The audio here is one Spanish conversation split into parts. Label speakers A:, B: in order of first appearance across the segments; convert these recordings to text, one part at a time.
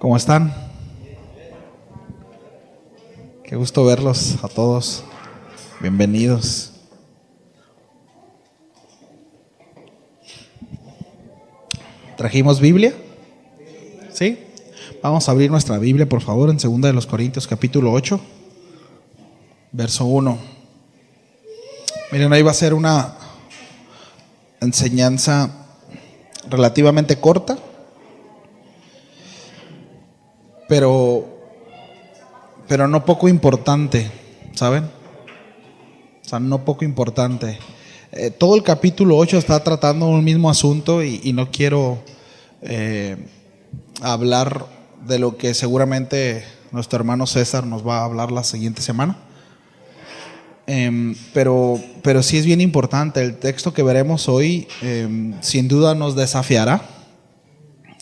A: ¿Cómo están? Qué gusto verlos a todos. Bienvenidos. ¿Trajimos Biblia? ¿Sí? Vamos a abrir nuestra Biblia, por favor, en 2 de los Corintios, capítulo 8, verso 1. Miren, ahí va a ser una enseñanza relativamente corta, pero no poco importante, ¿saben? O sea, no poco importante. Todo el capítulo 8 está tratando un mismo asunto y no quiero hablar de lo que seguramente nuestro hermano César nos va a hablar la siguiente semana. Pero sí es bien importante. El texto que veremos hoy sin duda nos desafiará,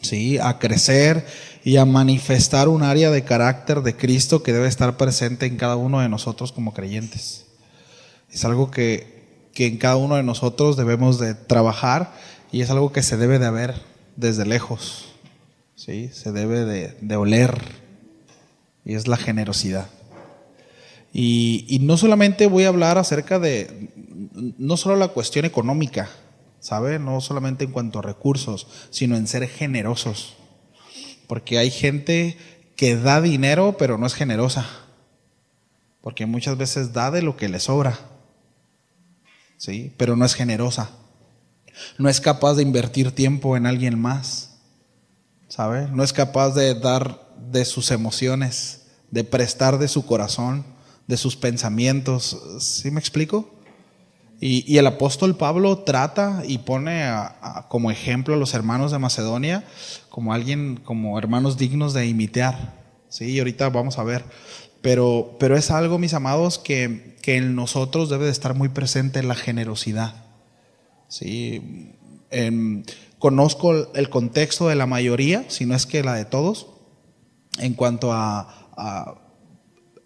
A: ¿sí?, a crecer y a manifestar un área de carácter de Cristo que debe estar presente en cada uno de nosotros como creyentes. Es algo que en cada uno de nosotros debemos de trabajar y es algo que se debe de ver desde lejos, ¿sí? Se debe de oler, y es la generosidad. Y no solamente voy a hablar acerca de, no solo la cuestión económica, ¿sabe? No solamente en cuanto a recursos, sino en ser generosos. Porque hay gente que da dinero pero no es generosa. Porque muchas veces da de lo que le sobra, ¿sí? Pero no es generosa. No es capaz de invertir tiempo en alguien más, ¿sabe? No es capaz de dar de sus emociones, de prestar de su corazón, de sus pensamientos. ¿Sí me explico? Y el apóstol Pablo trata y pone como ejemplo a los hermanos de Macedonia como hermanos dignos de imitar, ¿sí? Y ahorita vamos a ver. Pero es algo, mis amados, que en nosotros debe de estar muy presente la generosidad, ¿sí? Conozco el contexto de la mayoría, si no es que la de todos, en cuanto a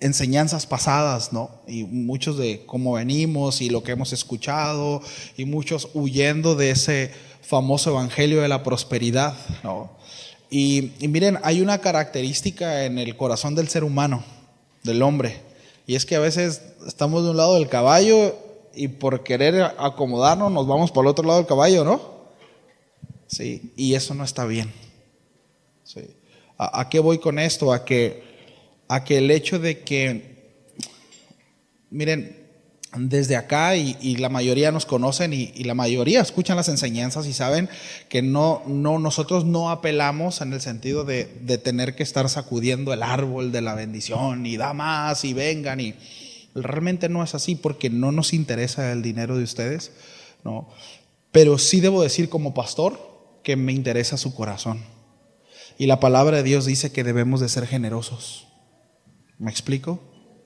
A: enseñanzas pasadas, ¿no? Y muchos de cómo venimos y lo que hemos escuchado, y muchos huyendo de ese famoso evangelio de la prosperidad, ¿no? Y miren, hay una característica en el corazón del ser humano, del hombre, y es que a veces estamos de un lado del caballo y por querer acomodarnos nos vamos por el otro lado del caballo, ¿no? Sí, y eso no está bien. Sí. ¿A qué voy con esto? A que el hecho de que, miren, desde acá y la mayoría nos conocen y la mayoría escuchan las enseñanzas y saben que nosotros no apelamos en el sentido de tener que estar sacudiendo el árbol de la bendición y da más y vengan, y realmente no es así, porque no nos interesa el dinero de ustedes, ¿no? Pero sí debo decir como pastor que me interesa su corazón, y la palabra de Dios dice que debemos de ser generosos. ¿Me explico?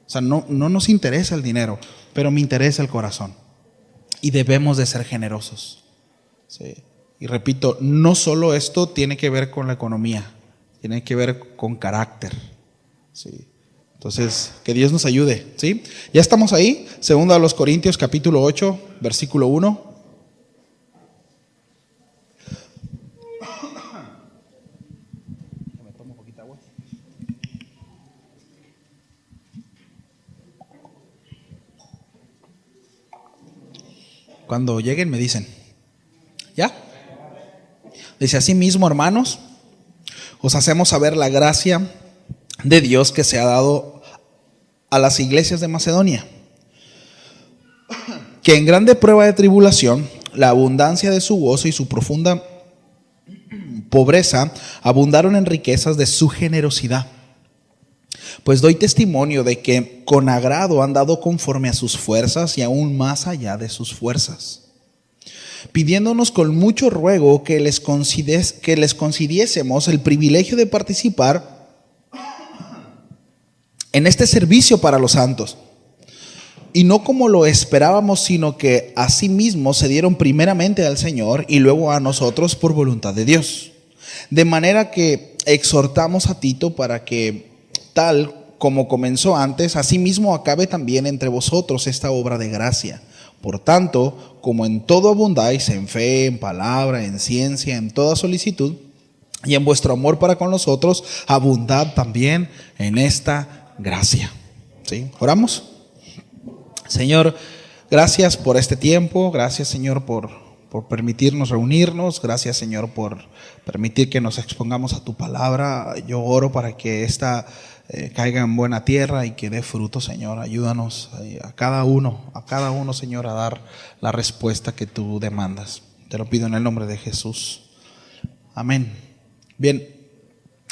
A: O sea, no nos interesa el dinero, pero me interesa el corazón. Y debemos de ser generosos, ¿sí? Y repito, no solo esto tiene que ver con la economía, tiene que ver con carácter, ¿sí? Entonces, que Dios nos ayude, ¿sí? Ya estamos ahí, 2 de los Corintios, capítulo 8, versículo 1. Cuando lleguen me dicen, ¿ya? Dice: asimismo, hermanos, os hacemos saber la gracia de Dios que se ha dado a las iglesias de Macedonia, que en grande prueba de tribulación, la abundancia de su gozo y su profunda pobreza abundaron en riquezas de su generosidad. Pues doy testimonio de que con agrado han dado conforme a sus fuerzas y aún más allá de sus fuerzas, pidiéndonos con mucho ruego que les concediésemos el privilegio de participar en este servicio para los santos. Y no como lo esperábamos, sino que asimismo se dieron primeramente al Señor y luego a nosotros por voluntad de Dios. De manera que exhortamos a Tito para que, tal como comenzó antes, asimismo acabe también entre vosotros esta obra de gracia. Por tanto, como en todo abundáis, en fe, en palabra, en ciencia, en toda solicitud, y en vuestro amor para con nosotros, abundad también en esta gracia. ¿Sí? ¿Oramos? Señor, gracias por este tiempo, gracias Señor por permitirnos reunirnos, gracias Señor por permitir que nos expongamos a tu palabra. Yo oro para que esta caiga en buena tierra y que dé fruto, Señor. Ayúdanos a cada uno Señor, a dar la respuesta que tú demandas. Te lo pido en el nombre de Jesús. Amén. Bien,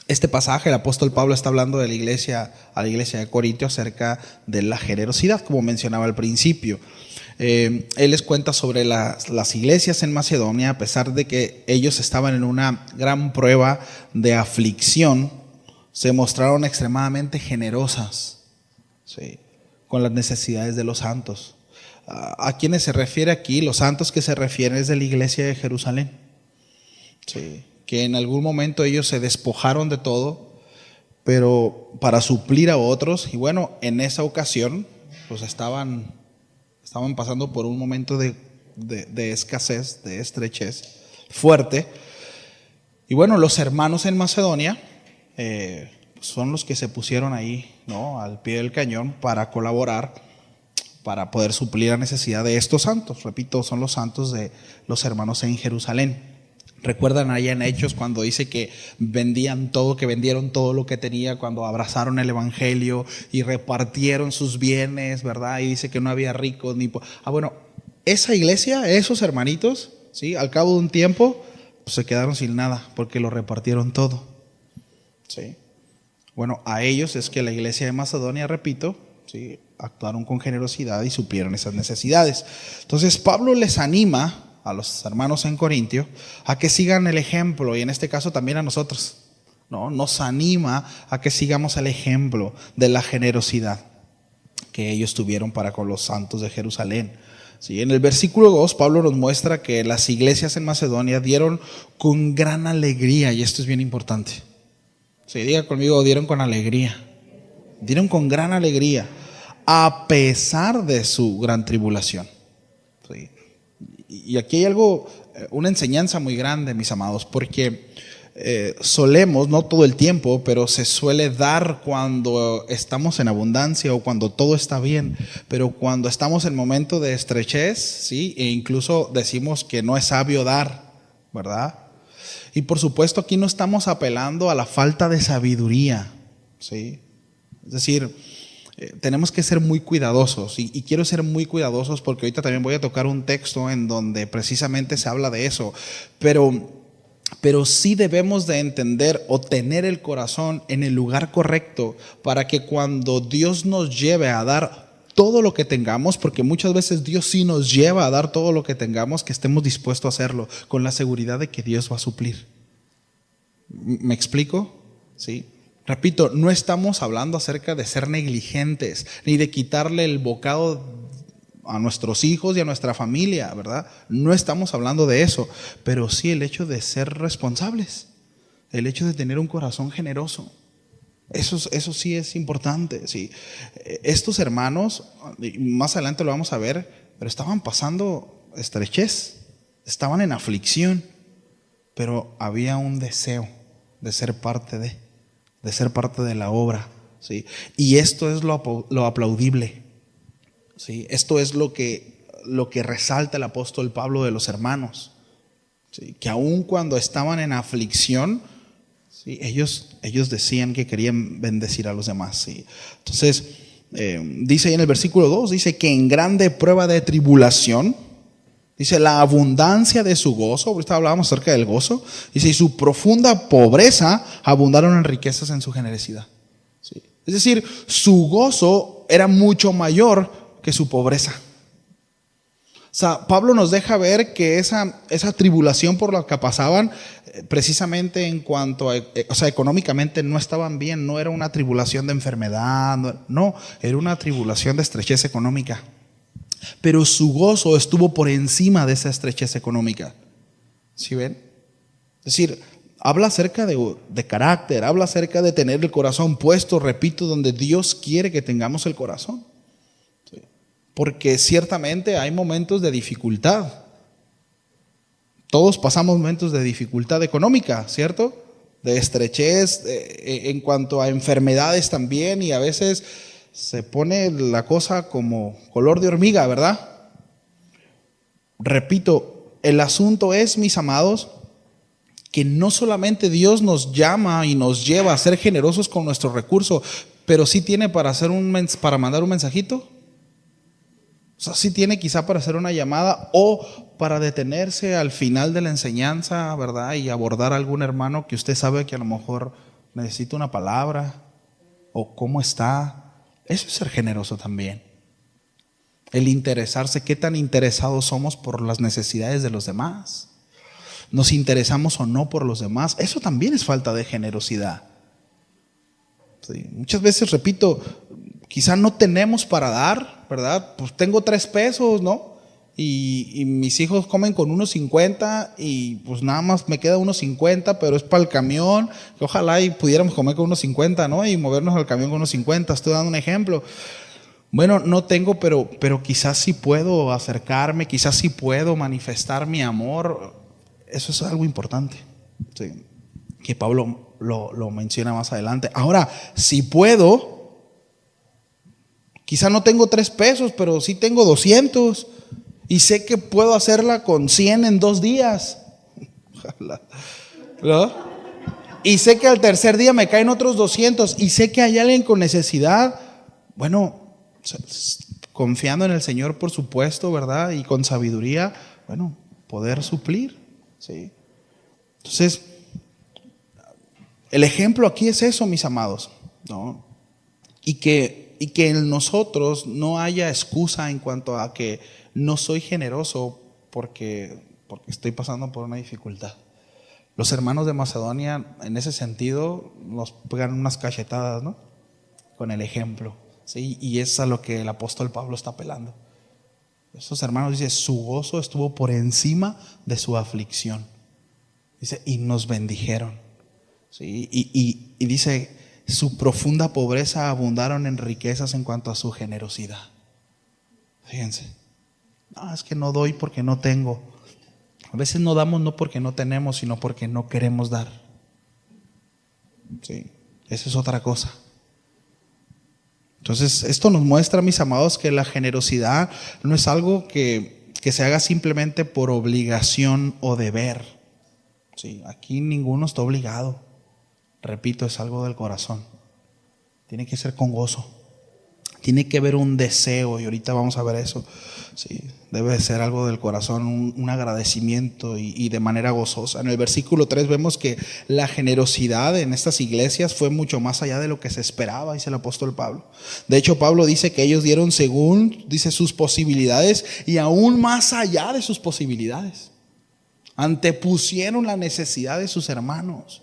A: este pasaje el apóstol Pablo está hablando de a la iglesia de Corintio acerca de la generosidad, como mencionaba al principio. Él les cuenta sobre las iglesias en Macedonia. A pesar de que ellos estaban en una gran prueba de aflicción, se mostraron extremadamente generosas, ¿sí?, con las necesidades de los santos. ¿A quiénes se refiere aquí? Los santos que se refieren es de la iglesia de Jerusalén, ¿sí?, que en algún momento ellos se despojaron de todo, pero para suplir a otros. Y bueno, en esa ocasión pues estaban pasando por un momento de escasez, de estrechez fuerte. Y bueno, los hermanos en Macedonia son los que se pusieron ahí, ¿no?, al pie del cañón para colaborar, para poder suplir la necesidad de estos santos. Repito, son los santos de los hermanos en Jerusalén. Recuerdan allá en Hechos cuando dice que vendieron todo lo que tenía cuando abrazaron el evangelio y repartieron sus bienes, ¿verdad? Y dice que no había ricos ni bueno, esa iglesia, esos hermanitos, ¿sí?, al cabo de un tiempo pues se quedaron sin nada porque lo repartieron todo, ¿sí? Bueno, a ellos es que la iglesia de Macedonia, repito, ¿sí?, actuaron con generosidad y suplieron esas necesidades. Entonces Pablo les anima a los hermanos en Corintio a que sigan el ejemplo, y en este caso también a nosotros, ¿no? Nos anima a que sigamos el ejemplo de la generosidad que ellos tuvieron para con los santos de Jerusalén. Sí, en el versículo 2 Pablo nos muestra que las iglesias en Macedonia dieron con gran alegría, y esto es bien importante. Sí, diga conmigo, dieron con alegría. Dieron con gran alegría a pesar de su gran tribulación. Sí. Y aquí hay una enseñanza muy grande, mis amados, porque solemos, no todo el tiempo, pero se suele dar cuando estamos en abundancia o cuando todo está bien, pero cuando estamos en momento de estrechez, ¿sí?, e incluso decimos que no es sabio dar, ¿verdad? Y por supuesto aquí no estamos apelando a la falta de sabiduría, ¿sí? Es decir, tenemos que ser muy cuidadosos, y quiero ser muy cuidadosos porque ahorita también voy a tocar un texto en donde precisamente se habla de eso, pero sí debemos de entender o tener el corazón en el lugar correcto para que cuando Dios nos lleve a dar todo lo que tengamos, porque muchas veces Dios sí nos lleva a dar todo lo que tengamos, que estemos dispuestos a hacerlo con la seguridad de que Dios va a suplir. ¿Me explico? ¿Sí? Repito, no estamos hablando acerca de ser negligentes, ni de quitarle el bocado a nuestros hijos y a nuestra familia, ¿verdad? No estamos hablando de eso, pero sí el hecho de ser responsables, el hecho de tener un corazón generoso. Eso sí es importante, sí. Estos hermanos, más adelante lo vamos a ver, pero estaban pasando estrechez, estaban en aflicción, pero había un deseo de ser parte de la obra, ¿sí? Y esto es lo aplaudible, ¿sí? Esto es lo que resalta el apóstol Pablo de los hermanos, ¿sí? Que aun cuando estaban en aflicción, ¿sí?, ellos decían que querían bendecir a los demás, ¿sí? Entonces, dice ahí en el versículo 2, dice que en grande prueba de tribulación, dice la abundancia de su gozo, ahorita hablábamos acerca del gozo, dice, y su profunda pobreza abundaron en riquezas en su generosidad, ¿sí? Es decir, su gozo era mucho mayor que su pobreza. O sea, Pablo nos deja ver que esa tribulación por la que pasaban, precisamente en cuanto a, económicamente no estaban bien, no era una tribulación de enfermedad, no, era una tribulación de estrechez económica. Pero su gozo estuvo por encima de esa estrechez económica. ¿Sí ven? Es decir, habla acerca de carácter, habla acerca de tener el corazón puesto, repito, donde Dios quiere que tengamos el corazón. ¿Sí? Porque ciertamente hay momentos de dificultad. Todos pasamos momentos de dificultad económica, ¿cierto? de estrechez, en cuanto a enfermedades también, y a veces se pone la cosa como color de hormiga, ¿verdad? Repito, el asunto es, mis amados, que no solamente Dios nos llama y nos lleva a ser generosos con nuestro recurso, pero sí tiene para para mandar un mensajito. O sea, sí tiene quizá para hacer una llamada o para detenerse al final de la enseñanza, ¿verdad? Y abordar a algún hermano que usted sabe que a lo mejor necesita una palabra o cómo está. Eso es ser generoso también. El interesarse, qué tan interesados somos por las necesidades de los demás. Nos interesamos o no por los demás. Eso también es falta de generosidad. Sí, muchas veces, repito, quizá no tenemos para dar, ¿verdad? Pues tengo 3 pesos, ¿no? Y mis hijos comen con 1.50 y pues nada más me queda 1.50, pero es para el camión. Que ojalá y pudiéramos comer con 1.50, ¿no? Y movernos al camión con 1.50. Estoy dando un ejemplo. Bueno, no tengo, pero quizás sí puedo acercarme, quizás sí puedo manifestar mi amor. Eso es algo importante, sí, que Pablo lo menciona más adelante. Ahora, si puedo, quizá no tengo 3 pesos, pero sí tengo 200 y sé que puedo hacerla con 100 en 2 días. ¿No? Y sé que al tercer día me caen otros 200 y sé que hay alguien con necesidad. Bueno, confiando en el Señor, por supuesto, ¿verdad? Y con sabiduría, bueno, poder suplir. Sí. Entonces, el ejemplo aquí es eso, mis amados, ¿no? Y que en nosotros no haya excusa en cuanto a que no soy generoso porque estoy pasando por una dificultad. Los hermanos de Macedonia, en ese sentido, nos pegan unas cachetadas, ¿no? Con el ejemplo, ¿sí? Y es a lo que el apóstol Pablo está apelando. Esos hermanos, dice, su gozo estuvo por encima de su aflicción. Dice, y nos bendijeron. ¿Sí? Y dice, su profunda pobreza abundaron en riquezas en cuanto a su generosidad. Fíjense. No, es que no doy porque no tengo. A veces no damos no porque no tenemos, sino porque no queremos dar. Sí, esa es otra cosa. Entonces, esto nos muestra, mis amados, que la generosidad no es algo que se haga simplemente por obligación o deber. Sí, aquí ninguno está obligado. Repito, es algo del corazón. Tiene que ser con gozo. Tiene que haber un deseo, y ahorita vamos a ver eso. Sí, debe ser algo del corazón, un agradecimiento y de manera gozosa. En el versículo 3 vemos que la generosidad en estas iglesias fue mucho más allá de lo que se esperaba, dice el apóstol Pablo. De hecho, Pablo dice que ellos dieron según, dice, sus posibilidades y aún más allá de sus posibilidades. Antepusieron la necesidad de sus hermanos.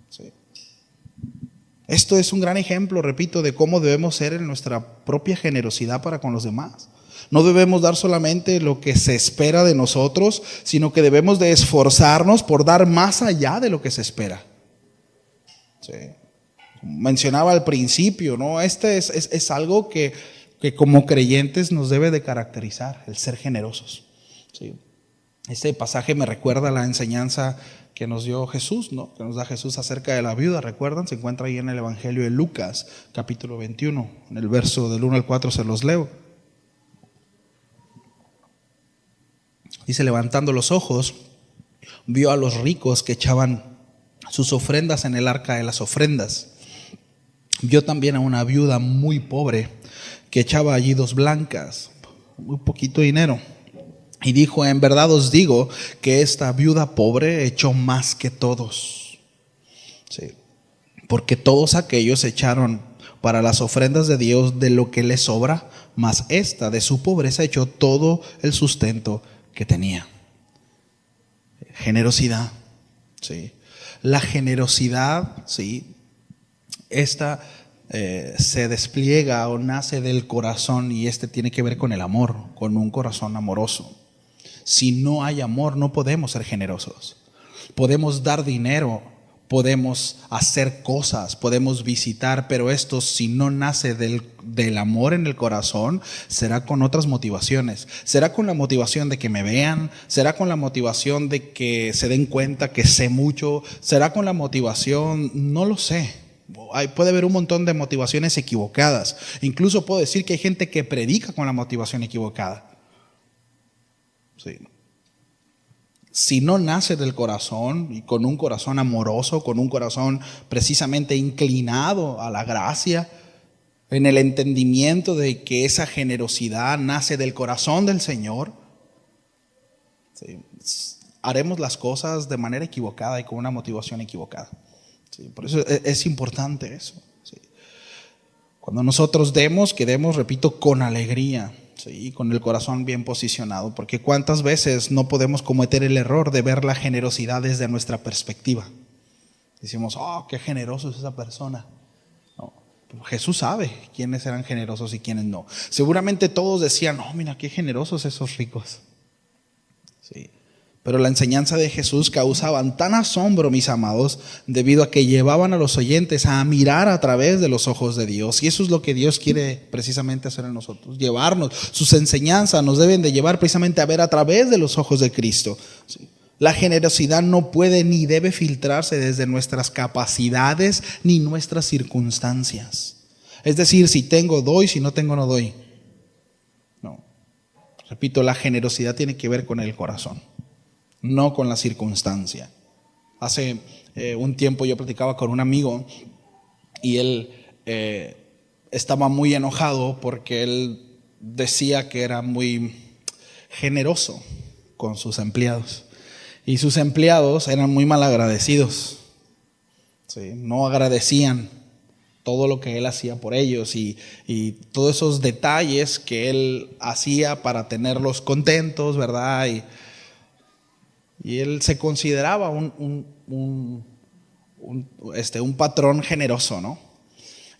A: Sí. Esto es un gran ejemplo, repito, de cómo debemos ser en nuestra propia generosidad para con los demás. No debemos dar solamente lo que se espera de nosotros, sino que debemos de esforzarnos por dar más allá de lo que se espera. Sí. Mencionaba al principio, ¿no? Este es algo que como creyentes nos debe de caracterizar, el ser generosos. Sí. Este pasaje me recuerda a la enseñanza que nos dio Jesús, ¿no? Que nos da Jesús acerca de la viuda, ¿recuerdan? Se encuentra ahí en el Evangelio de Lucas, capítulo 21, en el verso del 1 al 4 se los leo. Dice, levantando los ojos, vio a los ricos que echaban sus ofrendas en el arca de las ofrendas. Vio también a una viuda muy pobre que echaba allí 2 blancas, muy poquito dinero. Y dijo, en verdad os digo que esta viuda pobre echó más que todos. Sí. Porque todos aquellos echaron para las ofrendas de Dios de lo que les sobra, mas esta de su pobreza echó todo el sustento que tenía. Generosidad. Sí. La generosidad, sí, esta se despliega o nace del corazón, y tiene que ver con el amor, con un corazón amoroso. Si no hay amor, no podemos ser generosos. Podemos dar dinero, podemos hacer cosas, podemos visitar, pero esto, si no nace del amor en el corazón, será con otras motivaciones. Será con la motivación de que me vean, será con la motivación de que se den cuenta que sé mucho, será con la motivación, no lo sé. Puede haber un montón de motivaciones equivocadas. Incluso puedo decir que hay gente que predica con la motivación equivocada. Sí. Si no nace del corazón y con un corazón amoroso, con un corazón precisamente inclinado a la gracia, en el entendimiento de que esa generosidad nace del corazón del Señor, sí, haremos las cosas de manera equivocada y con una motivación equivocada. Sí, por eso es importante eso. Sí. Cuando nosotros demos, que demos, repito, con alegría. Sí, con el corazón bien posicionado, porque cuántas veces no podemos cometer el error de ver la generosidad desde nuestra perspectiva. Decimos, oh, qué generoso es esa persona. No, Jesús sabe quiénes eran generosos y quiénes no. Seguramente todos decían, oh, mira, qué generosos esos ricos. Sí. Pero la enseñanza de Jesús causaban tan asombro, mis amados, debido a que llevaban a los oyentes a mirar a través de los ojos de Dios. Y eso es lo que Dios quiere precisamente hacer en nosotros, llevarnos. Sus enseñanzas nos deben de llevar precisamente a ver a través de los ojos de Cristo. Sí. La generosidad no puede ni debe filtrarse desde nuestras capacidades ni nuestras circunstancias. Es decir, si tengo, doy, si no tengo, no doy. No. Repito, la generosidad tiene que ver con el corazón, no con la circunstancia. Hace un tiempo yo platicaba con un amigo y él estaba muy enojado porque él decía que era muy generoso con sus empleados. Y sus empleados eran muy malagradecidos. ¿Sí? No agradecían todo lo que él hacía por ellos y todos esos detalles que él hacía para tenerlos contentos, ¿verdad? Y él se consideraba un patrón generoso, ¿no?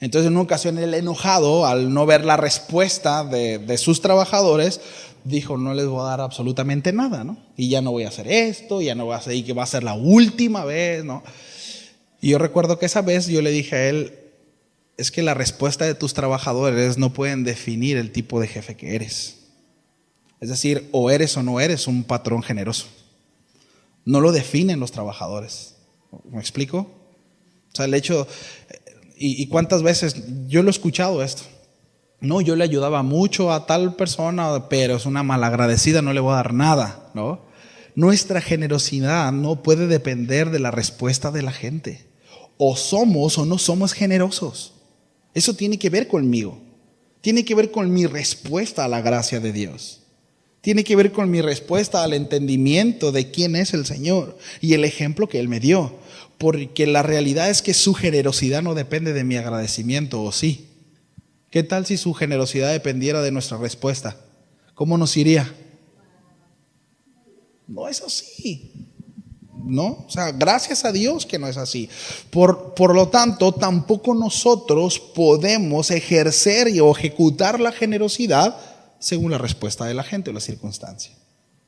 A: Entonces en una ocasión él, enojado al no ver la respuesta de sus trabajadores, dijo, no les voy a dar absolutamente nada, ¿no? Y ya no voy a hacer esto, ya no voy a hacer, y que va a ser la última vez, ¿no? Y yo recuerdo que esa vez yo le dije a él, es que la respuesta de tus trabajadores no pueden definir el tipo de jefe que eres. Es decir, o eres o no eres un patrón generoso. No lo definen los trabajadores. ¿Me explico? O sea, el hecho, y cuántas veces yo lo he escuchado esto. No, yo le ayudaba mucho a tal persona, pero es una malagradecida, no le voy a dar nada, ¿no? Nuestra generosidad no puede depender de la respuesta de la gente. O somos o no somos generosos. Eso tiene que ver conmigo. Tiene que ver con mi respuesta a la gracia de Dios. Tiene que ver con mi respuesta al entendimiento de quién es el Señor y el ejemplo que Él me dio. Porque la realidad es que su generosidad no depende de mi agradecimiento, ¿o sí? ¿Qué tal si su generosidad dependiera de nuestra respuesta? ¿Cómo nos iría? No es así. ¿No? O sea, gracias a Dios que no es así. Por lo tanto, tampoco nosotros podemos ejercer o ejecutar la generosidad según la respuesta de la gente o la circunstancia.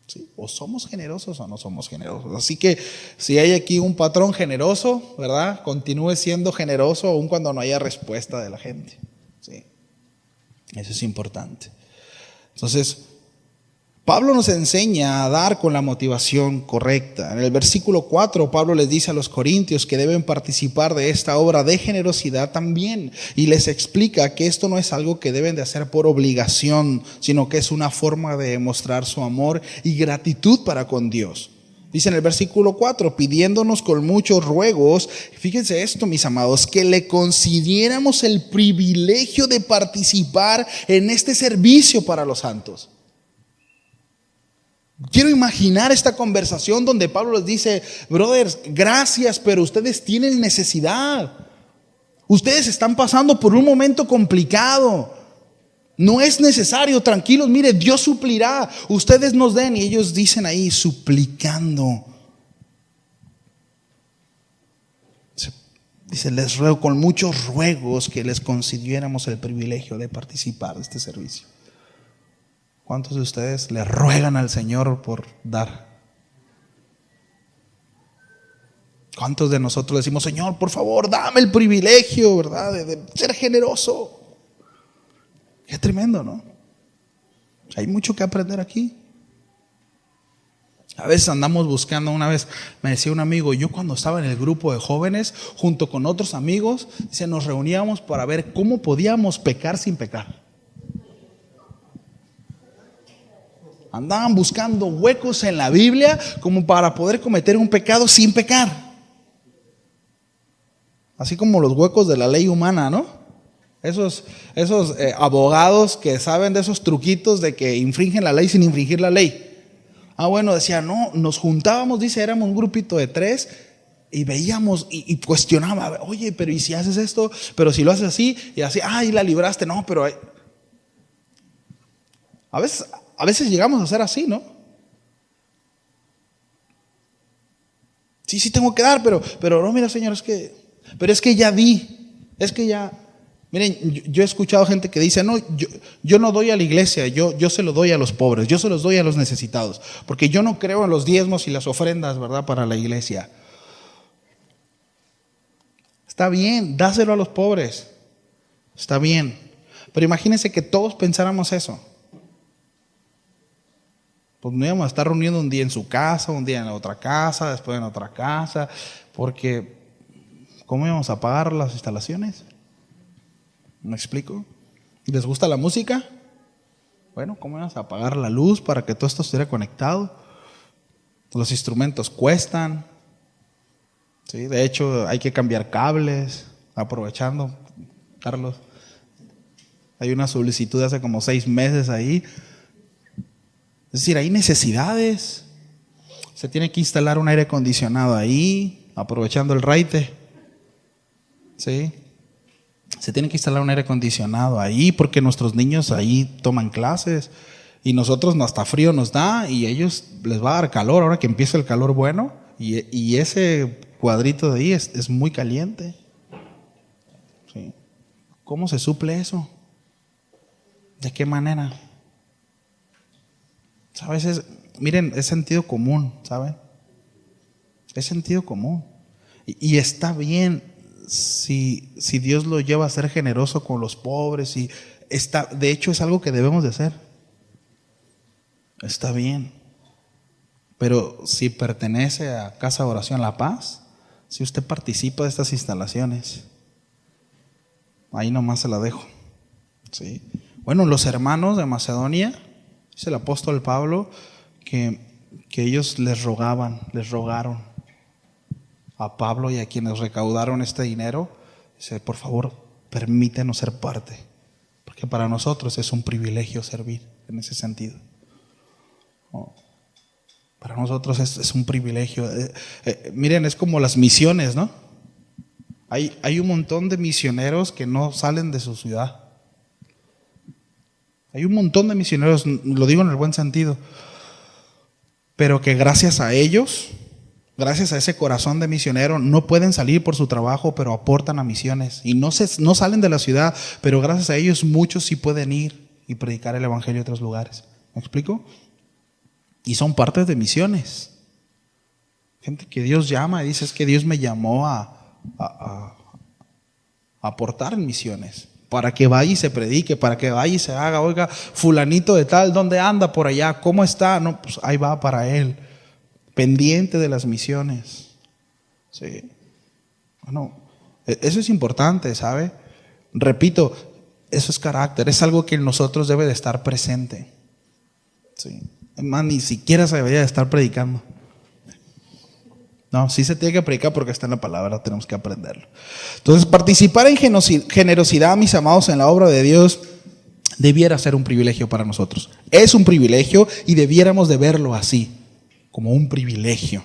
A: ¿Sí? O somos generosos o no somos generosos. Así que si hay aquí un patrón generoso, ¿verdad? Continúe siendo generoso aun cuando no haya respuesta de la gente. ¿Sí? Eso es importante. Entonces, Pablo nos enseña a dar con la motivación correcta. En el versículo 4, Pablo les dice a los corintios que deben participar de esta obra de generosidad también. Y les explica que esto no es algo que deben de hacer por obligación, sino que es una forma de demostrar su amor y gratitud para con Dios. Dice en el versículo 4, pidiéndonos con muchos ruegos, fíjense esto, mis amados, que le concediéramos el privilegio de participar en este servicio para los santos. Quiero imaginar esta conversación donde Pablo les dice, brothers, gracias, pero ustedes tienen necesidad. Ustedes están pasando por un momento complicado. No es necesario, tranquilos, mire, Dios suplirá. Ustedes nos den, y ellos dicen ahí, suplicando. Dice, les ruego con muchos ruegos que les concediéramos el privilegio de participar de este servicio. ¿Cuántos de ustedes le ruegan al Señor por dar? ¿Cuántos de nosotros decimos, Señor, por favor, dame el privilegio, ¿verdad? De ser generoso. Qué tremendo, ¿no? Hay mucho que aprender aquí. A veces andamos buscando. Una vez me decía un amigo, yo cuando estaba en el grupo de jóvenes, junto con otros amigos, nos reuníamos para ver cómo podíamos pecar sin pecar. Andaban buscando huecos en la Biblia como para poder cometer un pecado sin pecar. Así como los huecos de la ley humana, ¿no? Esos abogados que saben de esos truquitos de que infringen la ley sin infringir la ley. Bueno, decía, no, nos juntábamos, dice, éramos un grupito de 3 y veíamos y cuestionaba, oye, pero ¿y si haces esto? Pero si lo haces así y así, y la libraste, no, pero a veces llegamos a ser así, ¿no? Sí tengo que dar, pero no, mira, Señor, pero es que ya di, miren, yo he escuchado gente que dice, no, yo no doy a la iglesia, yo se lo doy a los pobres, yo se los doy a los necesitados, porque yo no creo en los diezmos y las ofrendas, ¿verdad?, para la iglesia. Está bien, dáselo a los pobres, está bien, pero imagínense que todos pensáramos eso. Pues no íbamos a estar reuniendo un día en su casa, un día en la otra casa, después en otra casa, porque ¿cómo íbamos a pagar las instalaciones? ¿Me explico? ¿Les gusta la música? Bueno, ¿cómo íbamos a pagar la luz para que todo esto estuviera conectado? Los instrumentos cuestan. ¿Sí? De hecho, hay que cambiar cables, aprovechando, Carlos. Hay una solicitud hace como 6 meses ahí. Es decir, hay necesidades. Se tiene que instalar un aire acondicionado ahí, aprovechando el raite. ¿Sí? Se tiene que instalar un aire acondicionado ahí porque nuestros niños ahí toman clases y nosotros hasta frío nos da y ellos les va a dar calor ahora que empieza el calor bueno y ese cuadrito de ahí es muy caliente. ¿Sí? ¿Cómo se suple eso? ¿De qué manera? A veces, miren, es sentido común, ¿saben? Es sentido común. Y está bien si Dios lo lleva a ser generoso con los pobres. De hecho, es algo que debemos de hacer. Está bien. Pero si pertenece a Casa de Oración La Paz, si usted participa de estas instalaciones, ahí nomás se la dejo. ¿Sí? Bueno, los hermanos de Macedonia, dice el apóstol Pablo, que ellos les rogaron a Pablo y a quienes recaudaron este dinero, dice, por favor, permítenos ser parte, porque para nosotros es un privilegio servir en ese sentido. Para nosotros es un privilegio. Miren, es como las misiones, ¿no? Hay un montón de misioneros que no salen de su ciudad. Hay un montón de misioneros, lo digo en el buen sentido, pero que gracias a ellos, gracias a ese corazón de misionero, no pueden salir por su trabajo, pero aportan a misiones y no salen de la ciudad, pero gracias a ellos muchos sí pueden ir y predicar el evangelio en otros lugares. ¿Me explico? Y son partes de misiones. Gente que Dios llama y dice, es que Dios me llamó a aportar en misiones, para que vaya y se predique, para que vaya y se haga, oiga, fulanito de tal, ¿dónde anda por allá? ¿Cómo está? No, pues ahí va para él, pendiente de las misiones. Sí. Bueno, eso es importante, ¿sabe? Repito, eso es carácter, es algo que en nosotros debe de estar presente. Sí. Además, ni siquiera se debería de estar predicando. No, sí se tiene que predicar porque está en la palabra, tenemos que aprenderlo. Entonces, participar en generosidad, mis amados, en la obra de Dios, debiera ser un privilegio para nosotros. Es un privilegio y debiéramos de verlo así, como un privilegio.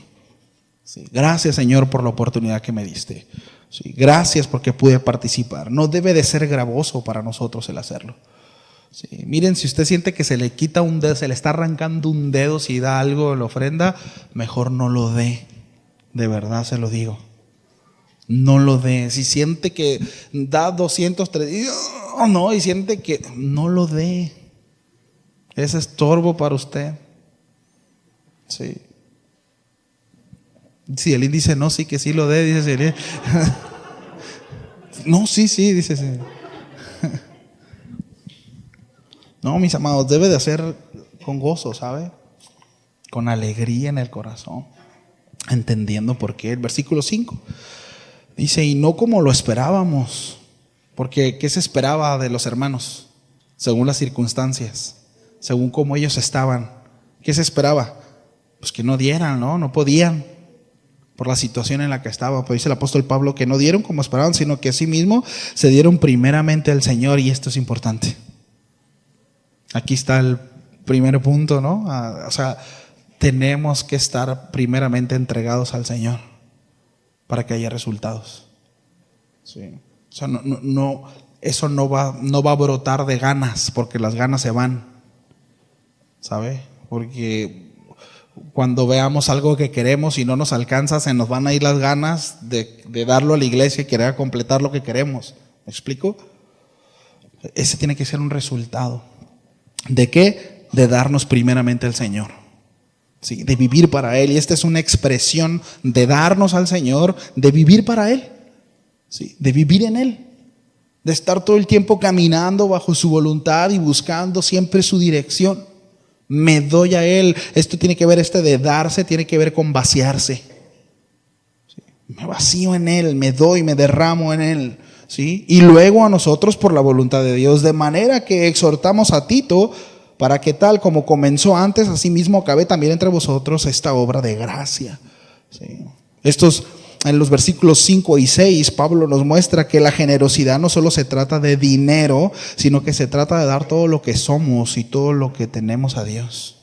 A: Sí, gracias, Señor, por la oportunidad que me diste. Sí, gracias porque pude participar. No debe de ser gravoso para nosotros el hacerlo. Sí, miren, si usted siente que se le quita un dedo, se le está arrancando un dedo si da algo en la ofrenda, mejor no lo dé. De verdad se lo digo. No lo dé. Si siente que da 200, 300, no, y siente que no lo dé. Es estorbo para usted. Sí. Si Elín dice no, sí, que sí lo dé, dice Elín. No, sí, dice sí. No, mis amados, debe de hacer con gozo, ¿sabe? Con alegría en el corazón, entendiendo por qué. El versículo 5 dice, y no como lo esperábamos, porque ¿qué se esperaba de los hermanos? Según las circunstancias, según cómo ellos estaban. ¿Qué se esperaba? Pues que no dieran, no podían, por la situación en la que estaba. Pues dice el apóstol Pablo que no dieron como esperaban, sino que asimismo se dieron primeramente al Señor, y esto es importante. Aquí está el primer punto, ¿no? O sea, tenemos que estar primeramente entregados al Señor para que haya resultados. Sí. O sea, eso no va a brotar de ganas, porque las ganas se van, ¿sabe? Porque cuando veamos algo que queremos y no nos alcanza, se nos van a ir las ganas de darlo a la iglesia y querer completar lo que queremos. ¿Me explico? Ese tiene que ser un resultado. ¿De qué? De darnos primeramente al Señor. Sí, de vivir para Él. Y esta es una expresión de darnos al Señor, de vivir para Él. Sí, de vivir en Él. De estar todo el tiempo caminando bajo su voluntad y buscando siempre su dirección. Me doy a Él. Esto tiene que ver, de darse, tiene que ver con vaciarse. Sí, me vacío en Él, me doy, me derramo en Él. ¿Sí? Y luego a nosotros por la voluntad de Dios, de manera que exhortamos a Tito para que tal como comenzó antes, así mismo acabe también entre vosotros esta obra de gracia. ¿Sí? En los versículos 5 y 6, Pablo nos muestra que la generosidad no solo se trata de dinero, sino que se trata de dar todo lo que somos y todo lo que tenemos a Dios.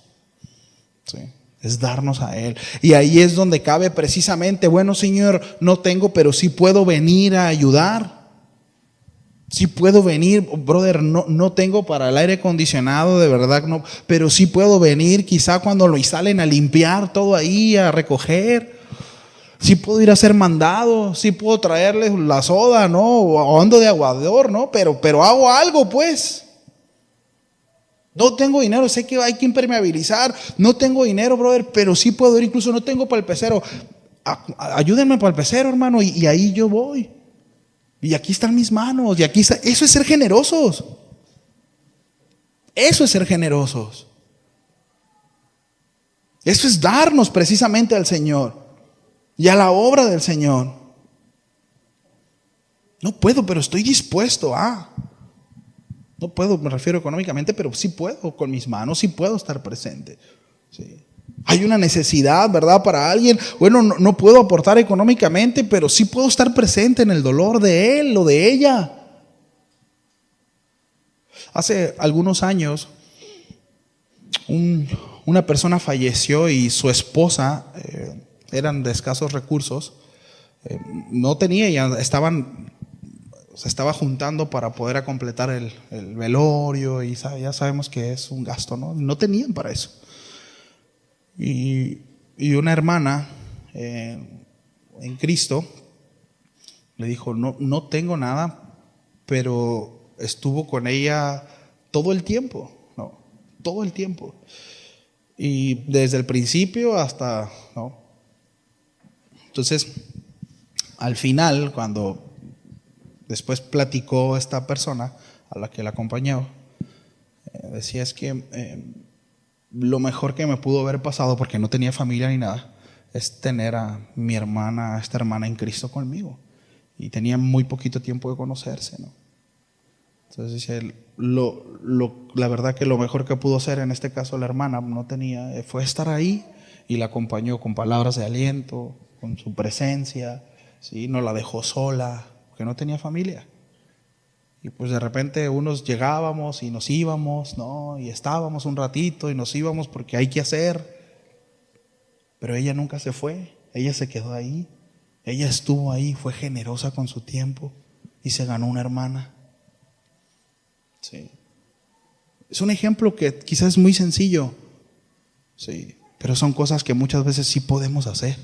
A: ¿Sí? Es darnos a Él. Y ahí es donde cabe precisamente, bueno, Señor, no tengo, pero sí puedo venir a ayudar. Sí puedo venir, brother, no tengo para el aire acondicionado, de verdad no, pero sí puedo venir quizá cuando lo instalen a limpiar todo ahí, a recoger. Sí puedo ir a hacer mandado, sí puedo traerles la soda, ¿no? O ando de aguador, ¿no? Pero hago algo, pues. No tengo dinero, sé que hay que impermeabilizar, no tengo dinero, brother, pero sí puedo ir, incluso no tengo para el pecero. Ayúdenme para el pecero, hermano, y ahí yo voy. Y aquí están mis manos, y aquí está. Eso es ser generosos. Eso es ser generosos. Eso es darnos precisamente al Señor y a la obra del Señor. No puedo, pero estoy dispuesto a. No puedo, me refiero económicamente, pero sí puedo con mis manos, sí puedo estar presente. Sí. Hay una necesidad, ¿verdad? Para alguien, bueno, no puedo aportar económicamente, pero sí puedo estar presente en el dolor de él o de ella. Hace algunos años, una persona falleció y su esposa, eran de escasos recursos, no tenía, ya se estaba juntando para poder completar el velorio y ya sabemos que es un gasto, ¿no? No tenían para eso. Y una hermana en Cristo le dijo, no tengo nada, pero estuvo con ella todo el tiempo, ¿no? Todo el tiempo. Y desde el principio hasta, ¿no? Entonces, al final, cuando después platicó esta persona a la que la acompañó, decía es que lo mejor que me pudo haber pasado, porque no tenía familia ni nada, es tener a mi hermana, a esta hermana en Cristo conmigo. Y tenía muy poquito tiempo de conocerse, ¿no? Entonces dice, la verdad que lo mejor que pudo hacer, en este caso la hermana no tenía, fue estar ahí, y la acompañó con palabras de aliento, con su presencia, ¿sí? No la dejó sola, porque no tenía familia. Y pues de repente unos llegábamos y nos íbamos, ¿no? Y estábamos un ratito y nos íbamos porque hay que hacer. Pero ella nunca se fue, ella se quedó ahí. Ella estuvo ahí, fue generosa con su tiempo y se ganó una hermana. Sí. Es un ejemplo que quizás es muy sencillo, sí, pero son cosas que muchas veces sí podemos hacer.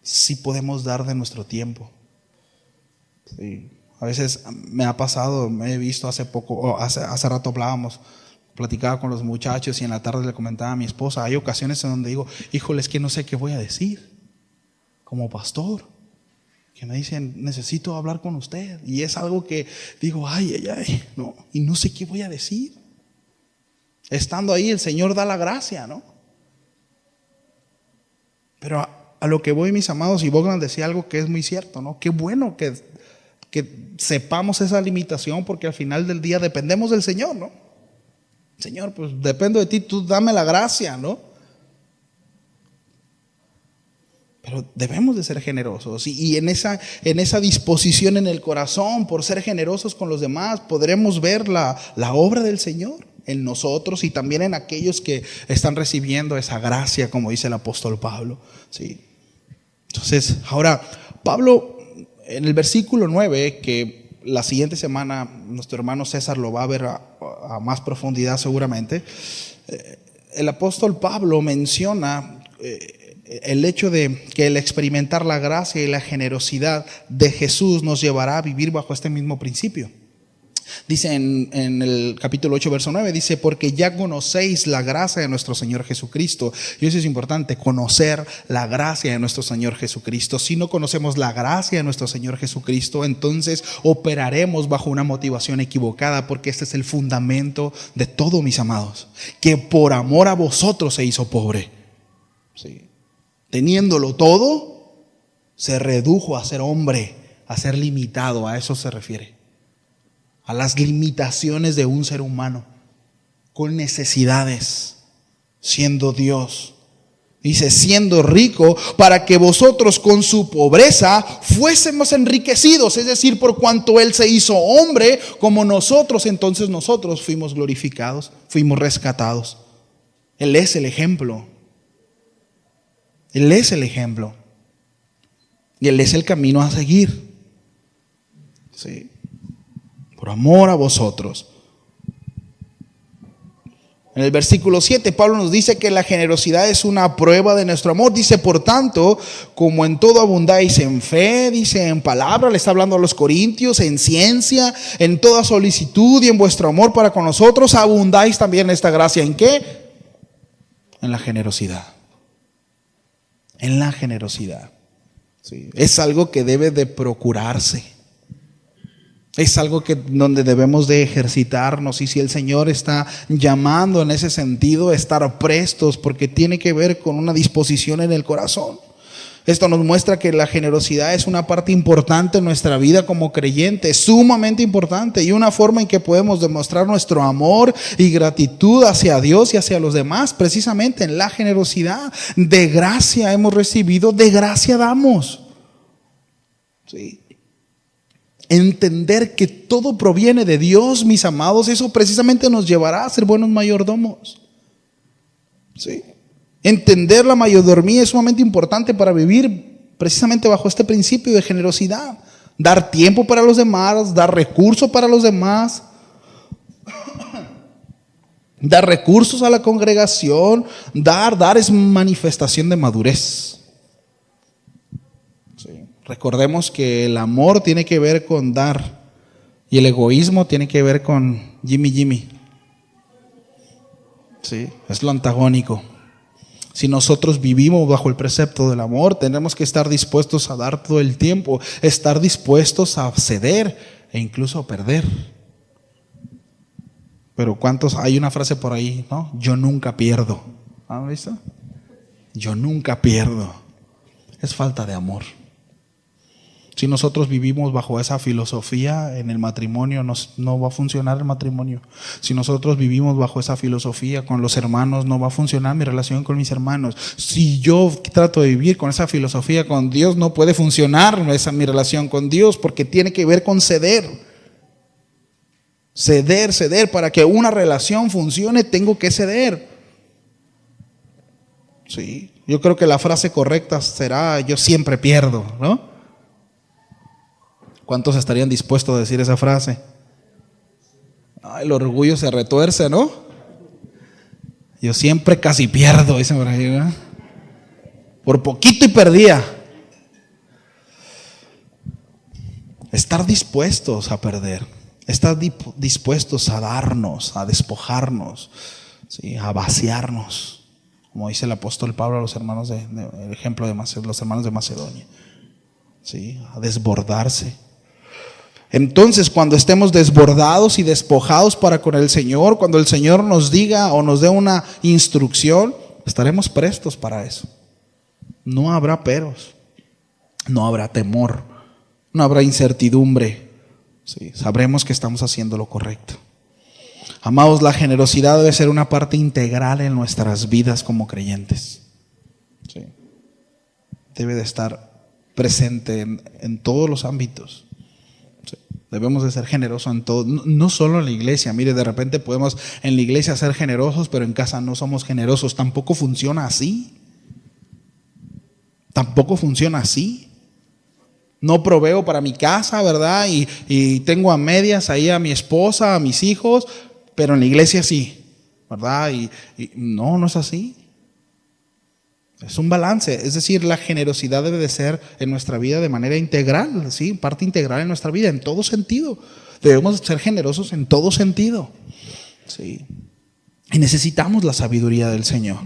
A: Sí podemos dar de nuestro tiempo. Sí. A veces me ha pasado, me he visto hace poco, hace rato hablábamos, platicaba con los muchachos y en la tarde le comentaba a mi esposa, hay ocasiones en donde digo, híjole, es que no sé qué voy a decir. como pastor, que me dicen, necesito hablar con usted. Y es algo que digo, ay, no, y no sé qué voy a decir. Estando ahí, el Señor da la gracia, ¿no? Pero a lo que voy, mis amados, y Bogdan decía algo que es muy cierto, ¿no? Qué bueno que sepamos esa limitación, porque al final del día dependemos del Señor, ¿no? Señor, pues dependo de ti, tú dame la gracia, ¿no? Pero debemos de ser generosos, y en esa disposición en el corazón por ser generosos con los demás, podremos ver la obra del Señor en nosotros y también en aquellos que están recibiendo esa gracia, como dice el apóstol Pablo, ¿sí? Entonces, ahora, Pablo, en el versículo 9, que la siguiente semana nuestro hermano César lo va a ver a más profundidad seguramente, el apóstol Pablo menciona el hecho de que el experimentar la gracia y la generosidad de Jesús nos llevará a vivir bajo este mismo principio. Dice en el capítulo 8, verso 9, dice, porque ya conocéis la gracia de nuestro Señor Jesucristo. Y eso es importante, conocer la gracia de nuestro Señor Jesucristo. Si no conocemos la gracia de nuestro Señor Jesucristo, entonces operaremos bajo una motivación equivocada, porque este es el fundamento de todo, mis amados, que por amor a vosotros se hizo pobre. Sí. Teniéndolo todo, se redujo a ser hombre, a ser limitado. A eso se refiere, a las limitaciones de un ser humano, con necesidades, siendo Dios. Dice, siendo rico, para que vosotros con su pobreza fuésemos enriquecidos. Es decir, por cuanto Él se hizo hombre como nosotros, entonces nosotros fuimos glorificados, fuimos rescatados. Él es el ejemplo. Él es el ejemplo. Y Él es el camino a seguir. Sí. Por amor a vosotros. En el versículo 7, Pablo nos dice que la generosidad es una prueba de nuestro amor. Dice, por tanto, como en todo abundáis en fe, dice, en palabra, le está hablando a los corintios, en ciencia, en toda solicitud y en vuestro amor para con nosotros, abundáis también en esta gracia. ¿En qué? En la generosidad. En la generosidad. Sí. Es algo que debe de procurarse. Es algo donde debemos de ejercitarnos, y si el Señor está llamando en ese sentido, estar prestos, porque tiene que ver con una disposición en el corazón. Esto nos muestra que la generosidad es una parte importante en nuestra vida como creyentes, sumamente importante, y una forma en que podemos demostrar nuestro amor y gratitud hacia Dios y hacia los demás, precisamente en la generosidad. De gracia hemos recibido, de gracia damos. Sí. Entender que todo proviene de Dios, mis amados, eso precisamente nos llevará a ser buenos mayordomos. ¿Sí? Entender la mayordomía es sumamente importante para vivir precisamente bajo este principio de generosidad. Dar tiempo para los demás, dar recursos para los demás, dar recursos a la congregación. Dar es manifestación de madurez. Recordemos que el amor tiene que ver con dar y el egoísmo tiene que ver con Jimmy. Sí, es lo antagónico. Si nosotros vivimos bajo el precepto del amor, tenemos que estar dispuestos a dar todo el tiempo, estar dispuestos a ceder e incluso a perder. Pero ¿cuántos? Hay una frase por ahí, ¿no? Yo nunca pierdo. ¿Han visto? Yo nunca pierdo. Es falta de amor. Si nosotros vivimos bajo esa filosofía en el matrimonio, no va a funcionar el matrimonio. Si nosotros vivimos bajo esa filosofía con los hermanos, no va a funcionar mi relación con mis hermanos. Si yo trato de vivir con esa filosofía con Dios, no puede funcionar mi relación con Dios, porque tiene que ver con ceder. Ceder. Para que una relación funcione, tengo que ceder. Sí, yo creo que la frase correcta será: yo siempre pierdo, ¿no? ¿Cuántos estarían dispuestos a decir esa frase? Ay, el orgullo se retuerce, ¿no? Yo siempre casi pierdo, dice por ahí, ¿verdad? Por poquito y perdía. Estar dispuestos a perder, estar dispuestos a darnos, a despojarnos, ¿sí? A vaciarnos. como dice el apóstol Pablo a los hermanos el ejemplo de los hermanos de Macedonia. ¿Sí? A desbordarse. Entonces, cuando estemos desbordados y despojados para con el Señor, cuando el Señor nos diga o nos dé una instrucción, estaremos prestos para eso. No habrá peros, no habrá temor, no habrá incertidumbre. Sí, sabremos que estamos haciendo lo correcto. Amados, la generosidad debe ser una parte integral en nuestras vidas como creyentes. Sí. Debe de estar presente en todos los ámbitos. Sí. Debemos de ser generosos en todo, no solo en la iglesia. Mire, de repente podemos en la iglesia ser generosos, pero en casa no somos generosos. Tampoco funciona así. Tampoco funciona así. No proveo para mi casa, ¿verdad? Y tengo a medias ahí a mi esposa, a mis hijos, pero en la iglesia sí, ¿verdad? Y no es así. Es un balance, es decir, la generosidad debe de ser en nuestra vida de manera integral, ¿sí? Parte integral en nuestra vida, en todo sentido. Debemos ser generosos en todo sentido, ¿sí? Y necesitamos la sabiduría del Señor.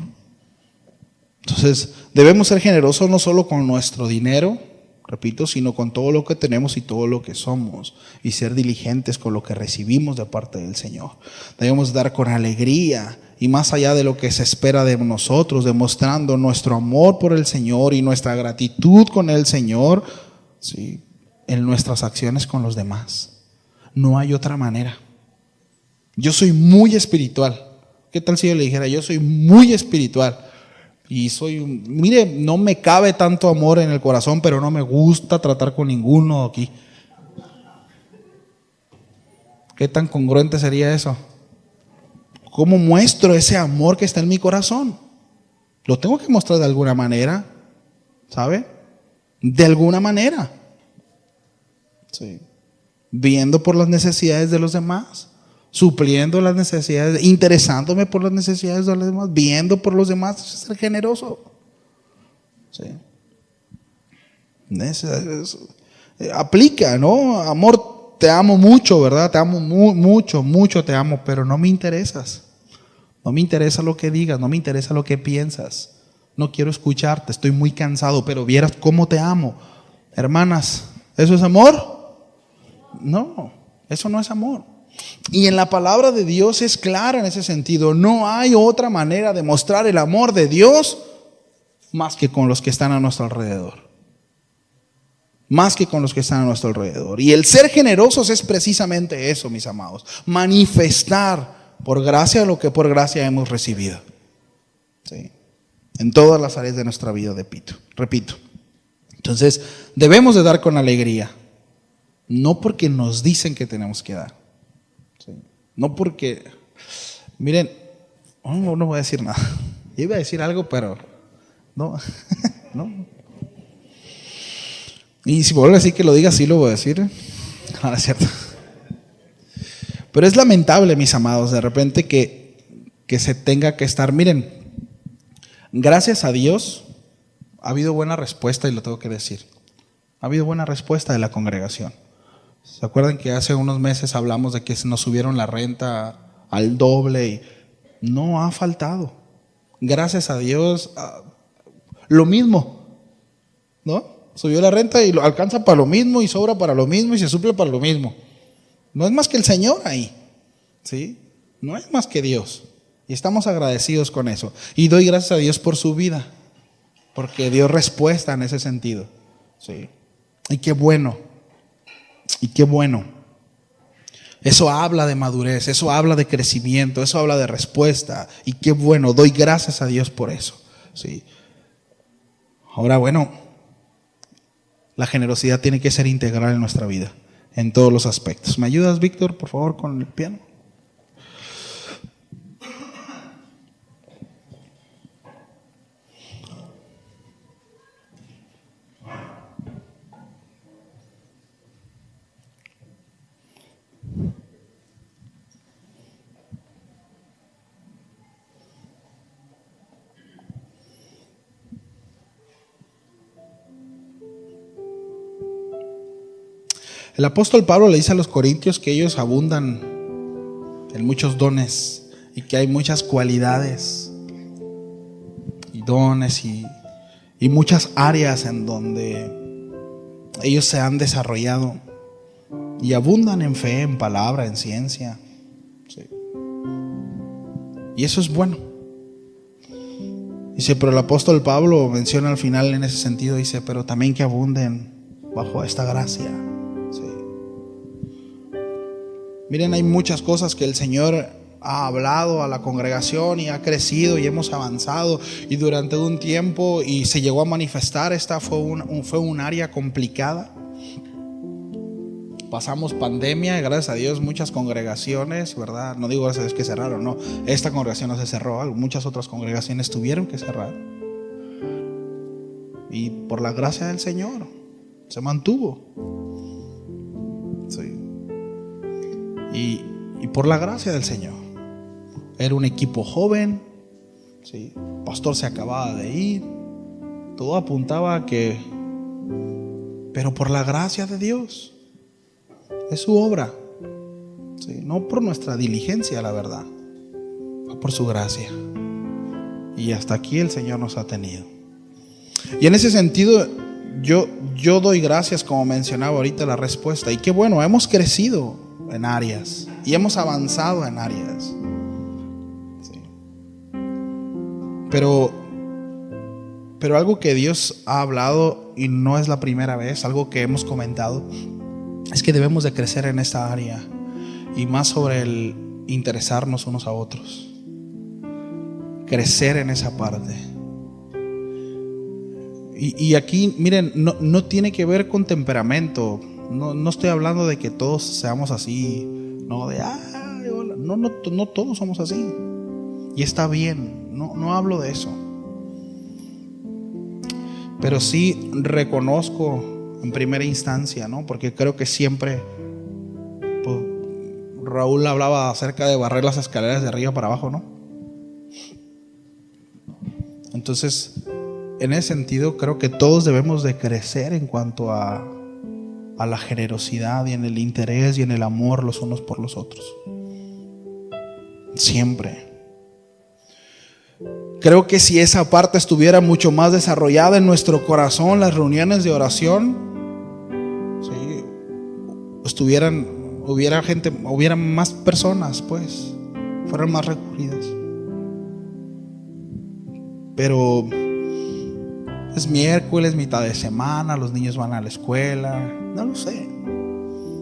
A: Entonces, debemos ser generosos no solo con nuestro dinero, repito, sino con todo lo que tenemos y todo lo que somos, y ser diligentes con lo que recibimos de parte del Señor. Debemos dar con alegría y más allá de lo que se espera de nosotros, demostrando nuestro amor por el Señor y nuestra gratitud con el Señor, ¿sí? En nuestras acciones con los demás. No hay otra manera. Yo soy muy espiritual. ¿Qué tal si yo le dijera, yo soy muy espiritual? Y mire, no me cabe tanto amor en el corazón, pero no me gusta tratar con ninguno aquí. ¿Qué tan congruente sería eso? ¿Cómo muestro ese amor que está en mi corazón? Lo tengo que mostrar de alguna manera, ¿sabe? De alguna manera. Sí. Viendo por las necesidades de los demás, supliendo las necesidades, interesándome por las necesidades de los demás, viendo por los demás, eso es ser generoso. Sí. Aplica, ¿no? Amor, te amo mucho, ¿verdad? Te amo mucho te amo, pero no me interesas. No me interesa lo que digas, no me interesa lo que piensas. No quiero escucharte, estoy muy cansado, pero vieras cómo te amo. Hermanas, ¿eso es amor? No, eso no es amor. Y en la palabra de Dios es clara en ese sentido. No hay otra manera de mostrar el amor de Dios más que con los que están a nuestro alrededor. Más que con los que están a nuestro alrededor. Y el ser generosos es precisamente eso, mis amados. Manifestar por gracia lo que por gracia hemos recibido. ¿Sí? En todas las áreas de nuestra vida, repito. Entonces, debemos de dar con alegría. No porque nos dicen que tenemos que dar. ¿Sí? No porque, miren, no voy a decir nada. Yo iba a decir algo, pero no, no. Y si vuelvo a decir que lo diga, sí lo voy a decir. No, es cierto. Pero es lamentable, mis amados, de repente que se tenga que estar. Miren, gracias a Dios ha habido buena respuesta, y lo tengo que decir. Ha habido buena respuesta de la congregación. ¿Se acuerdan que hace unos meses hablamos de que nos subieron la renta al doble? Y no ha faltado. Gracias a Dios, lo mismo, ¿no? Subió la renta y lo alcanza para lo mismo y sobra para lo mismo y se suple para lo mismo. No es más que el Señor ahí, ¿sí? No es más que Dios. Y estamos agradecidos con eso. Y doy gracias a Dios por su vida, porque dio respuesta en ese sentido, ¿sí? Y qué bueno. Y qué bueno. Eso habla de madurez, eso habla de crecimiento, eso habla de respuesta. Y qué bueno, doy gracias a Dios por eso, ¿sí? Ahora, bueno, la generosidad tiene que ser integral en nuestra vida, en todos los aspectos. ¿Me ayudas, Víctor, por favor, con el piano? El apóstol Pablo le dice a los corintios que ellos abundan en muchos dones y que hay muchas cualidades. dones y muchas áreas en donde ellos se han desarrollado y abundan en fe, en palabra, en ciencia. Sí. Y eso es bueno. Dice, pero el apóstol Pablo menciona al final en ese sentido, dice, pero también que abunden bajo esta gracia. Sí. Miren, hay muchas cosas que el Señor ha hablado a la congregación y ha crecido y hemos avanzado y durante un tiempo y se llegó a manifestar. Esta fue un área complicada. Pasamos pandemia, gracias a Dios muchas congregaciones, ¿verdad? No digo gracias a Dios que cerraron, no. Esta congregación no se cerró, muchas otras congregaciones tuvieron que cerrar. Y por la gracia del Señor se mantuvo. Sí. Y por la gracia del Señor. Era un equipo joven, ¿sí? El pastor se acababa de ir. Todo apuntaba a que, pero por la gracia de Dios. Es su obra, ¿sí? No por nuestra diligencia, la verdad, no por su gracia. Y hasta aquí el Señor nos ha tenido. Y en ese sentido yo doy gracias, como mencionaba ahorita la respuesta. Y qué bueno, hemos crecido en áreas y hemos avanzado en áreas, ¿sí? Pero algo que Dios ha hablado, y no es la primera vez, algo que hemos comentado, es que debemos de crecer en esta área, y más sobre el interesarnos unos a otros, crecer en esa parte. Y aquí, miren, no tiene que ver con temperamento. No estoy hablando de que todos seamos así, no de hola. No todos somos así, y está bien, no hablo de eso. Pero sí reconozco en primera instancia, ¿no? Porque creo que siempre, pues, Raúl hablaba acerca de barrer las escaleras de arriba para abajo, ¿no? Entonces, en ese sentido, creo que todos debemos de crecer en cuanto a la generosidad y en el interés y en el amor los unos por los otros. Siempre. Creo que si esa parte estuviera mucho más desarrollada en nuestro corazón, las reuniones de oración, ¿sí? Hubiera más personas, pues, fueran más recurridas. Pero es miércoles, mitad de semana, los niños van a la escuela, no lo sé.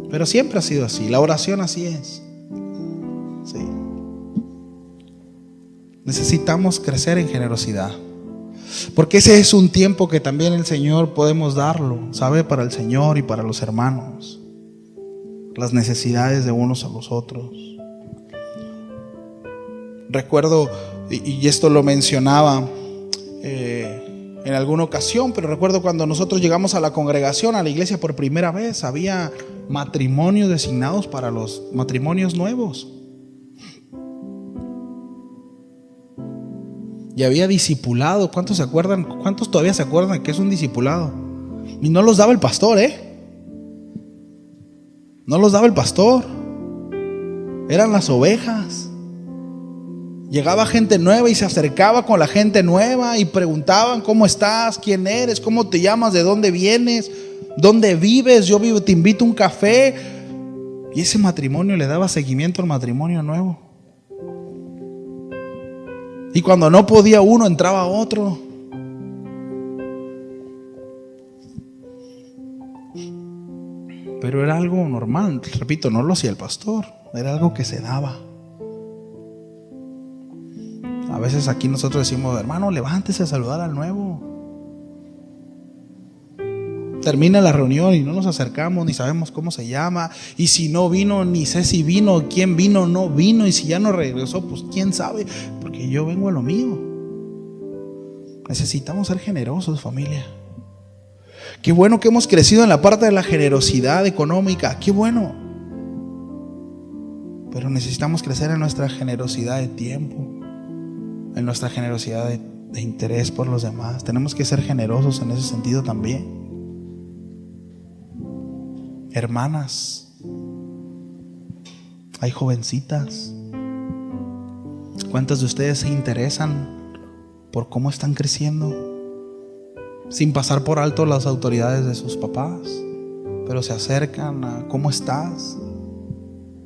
A: Pero siempre ha sido así, la oración así es. Sí. Necesitamos crecer en generosidad, porque ese es un tiempo que también el Señor podemos darlo, ¿sabe? Para el Señor y para los hermanos, las necesidades de unos a los otros. Recuerdo, y esto lo mencionaba en alguna ocasión, pero recuerdo cuando nosotros llegamos a la congregación, a la iglesia por primera vez, había matrimonios designados para los matrimonios nuevos. Y había discipulado. ¿Cuántos se acuerdan? ¿Cuántos todavía se acuerdan de qué es un discipulado? Y no los daba el pastor, no los daba el pastor. Eran las ovejas. Llegaba gente nueva y se acercaba con la gente nueva y preguntaban: ¿cómo estás? ¿Quién eres? ¿Cómo te llamas? ¿De dónde vienes? ¿Dónde vives? Yo vivo, te invito a un café. Y ese matrimonio le daba seguimiento al matrimonio nuevo. Y cuando no podía uno, entraba otro. Pero era algo normal, repito, no lo hacía el pastor, era algo que se daba. A veces aquí nosotros decimos: hermano, levántese a saludar al nuevo. Termina la reunión y no nos acercamos, ni sabemos cómo se llama. Y si no vino, ni sé si vino, quién vino, no vino. Y si ya no regresó, pues quién sabe, porque yo vengo a lo mío. Necesitamos ser generosos, familia. Qué bueno que hemos crecido en la parte de la generosidad económica, qué bueno. Pero necesitamos crecer en nuestra generosidad de tiempo, en nuestra generosidad de interés por los demás. Tenemos que ser generosos en ese sentido también. Hermanas, hay jovencitas. ¿Cuántas de ustedes se interesan por cómo están creciendo, sin pasar por alto las autoridades de sus papás, pero se acercan a cómo estás,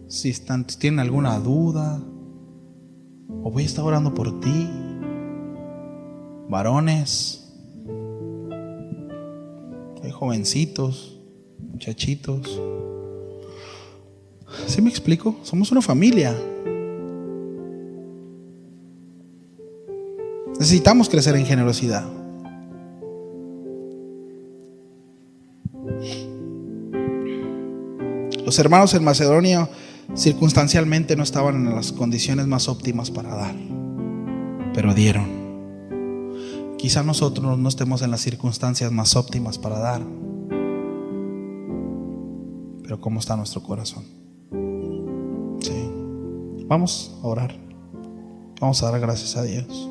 A: si tienen alguna duda, o voy a estar orando por ti. Varones, hay jovencitos, muchachitos. ¿Sí me explico? Somos una familia. Necesitamos crecer en generosidad. Los hermanos en Macedonia circunstancialmente no estaban en las condiciones más óptimas para dar, pero dieron. Quizá nosotros no estemos en las circunstancias más óptimas para dar, pero ¿cómo está nuestro corazón? Sí. Vamos a orar. Vamos a dar gracias a Dios.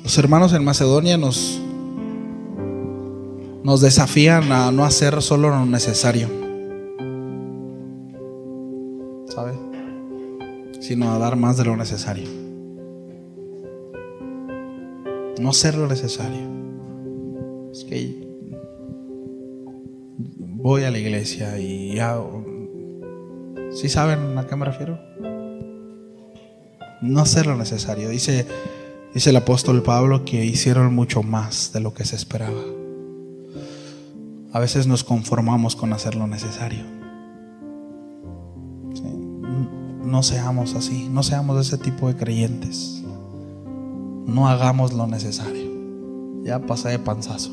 A: Los hermanos en Macedonia nos desafían a no hacer solo lo necesario, ¿sabes? Sino a dar más de lo necesario. No hacer lo necesario. Es que voy a la iglesia y ya. ¿Sí saben a qué me refiero? No hacer lo necesario. Dice el apóstol Pablo que hicieron mucho más de lo que se esperaba. A veces nos conformamos con hacer lo necesario. Sí. No seamos así, no seamos de ese tipo de creyentes. No hagamos lo necesario. Ya pasé de panzazo.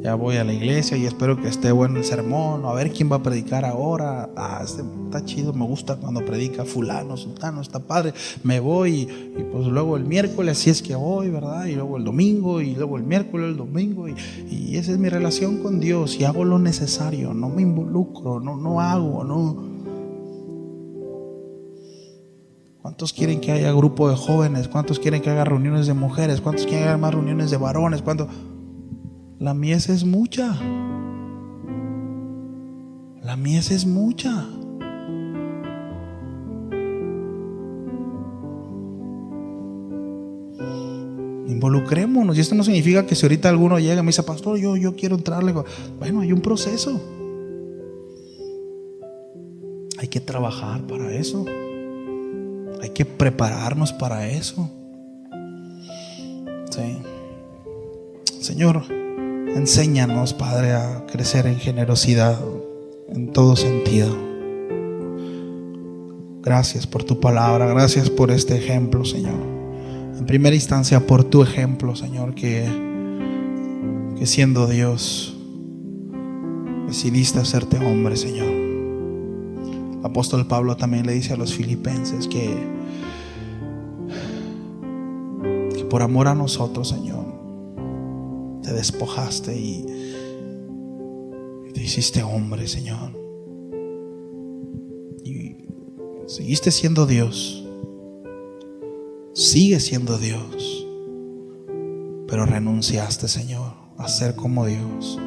A: Ya voy a la iglesia y espero que esté bueno el sermón, o a ver quién va a predicar ahora. Está chido, me gusta cuando predica fulano, sultano, está padre. Me voy y pues luego el miércoles, si es que voy, ¿verdad? Y luego el domingo, y luego el miércoles, el domingo. Y esa es mi relación con Dios. Y hago lo necesario, no me involucro, no hago, no. ¿Cuántos quieren que haya grupo de jóvenes? ¿Cuántos quieren que haga reuniones de mujeres? ¿Cuántos quieren que haya más reuniones de varones? ¿Cuántos? La mies es mucha. La mies es mucha. Involucrémonos. Y esto no significa que si ahorita alguno llega y me dice, pastor, yo quiero entrarle. Bueno, hay un proceso. Hay que trabajar para eso. Hay que prepararnos para eso. Sí. Señor, enséñanos, Padre, a crecer en generosidad en todo sentido. Gracias por tu palabra, gracias por este ejemplo, Señor. En primera instancia, por tu ejemplo, Señor, que siendo Dios decidiste hacerte hombre, Señor. El apóstol Pablo también le dice a los filipenses que por amor a nosotros, Señor, te despojaste y te hiciste hombre, Señor. Y seguiste siendo Dios. Sigues siendo Dios. Pero renunciaste, Señor, a ser como Dios.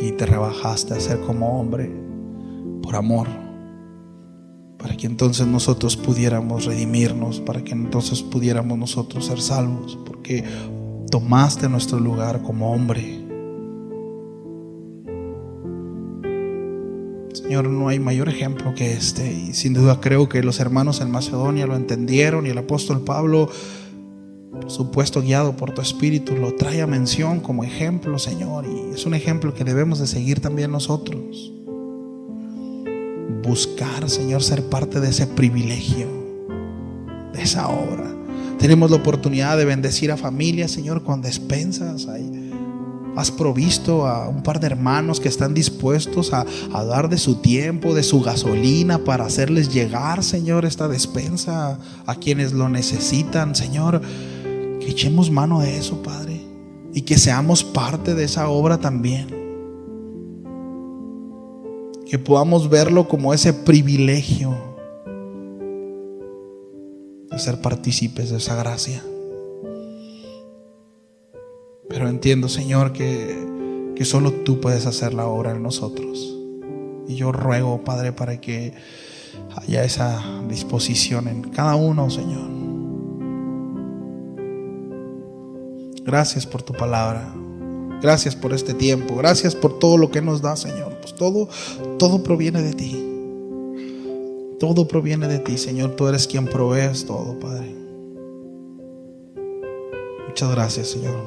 A: Y te rebajaste a ser como hombre por amor. Para que entonces nosotros pudiéramos redimirnos. Para que entonces pudiéramos nosotros ser salvos. Porque tomaste nuestro lugar como hombre. Señor, no hay mayor ejemplo que este. Y sin duda creo que los hermanos en Macedonia lo entendieron. Y el apóstol Pablo, por supuesto guiado por tu espíritu, lo trae a mención como ejemplo, Señor. Y es un ejemplo que debemos de seguir también nosotros. Buscar, Señor, ser parte de ese privilegio, de esa obra. Tenemos la oportunidad de bendecir a familias, Señor, con despensas. Has provisto a un par de hermanos que están dispuestos a dar de su tiempo, de su gasolina, para hacerles llegar, Señor, esta despensa a quienes lo necesitan, Señor. Que echemos mano de eso, Padre, y que seamos parte de esa obra también. Que podamos verlo como ese privilegio de ser partícipes de esa gracia. Pero entiendo, Señor, que solo tú puedes hacer la obra en nosotros. Y yo ruego, Padre, para que haya esa disposición en cada uno, Señor. Gracias por tu palabra. Gracias por este tiempo. Gracias por todo lo que nos da, Señor. Pues todo proviene de ti. Todo proviene de ti, Señor. Tú eres quien provees todo, Padre. Muchas gracias, Señor.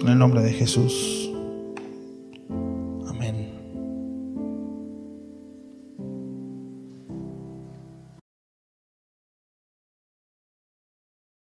A: En el nombre de Jesús.